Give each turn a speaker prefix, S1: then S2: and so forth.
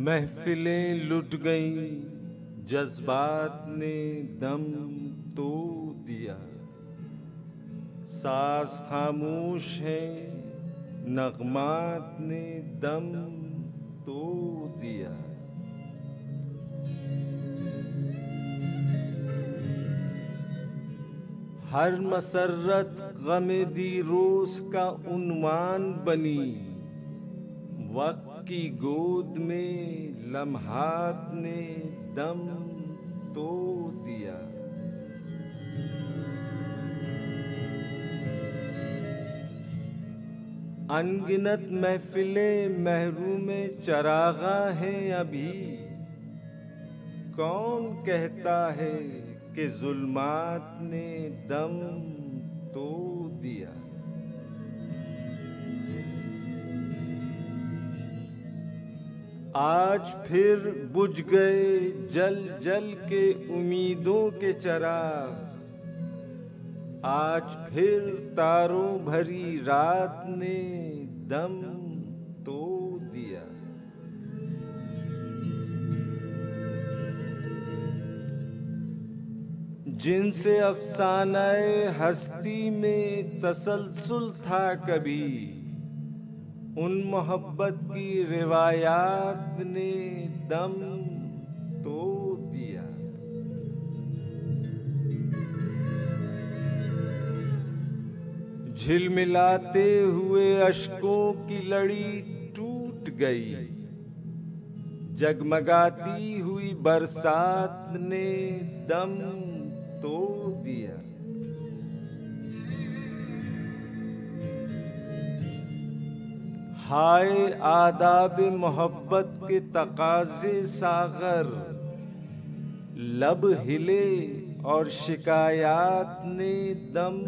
S1: महफिलें लुट गईं, जज्बात ने दम तोड़ दिया। साज खामोश है, नगमात ने दम तोड़ दिया। हर मसर्रत गमे दी रोज का उन्वान बनी। वक्त की गोद में लम्हात ने दम तोड़ दिया। अनगिनत महफिलें महरूम चरागा हैं अभी। कौन कहता है कि जुल्मात ने दम तोड़ दिया। आज फिर बुझ गए जल जल के उम्मीदों के चिराग। आज फिर तारों भरी रात ने दम तोड़ दिया। जिनसे अफसानाए हस्ती में तसलसल था कभी, उन मोहब्बत की रिवायात ने दम तोड़ दिया। झिलमिलाते हुए अश्कों की लड़ी टूट गई। जगमगाती हुई बरसात ने दम तोड़ दिया। हाय आदाब मोहब्बत के तकाज़े सागर, लब हिले और शिकायत ने दम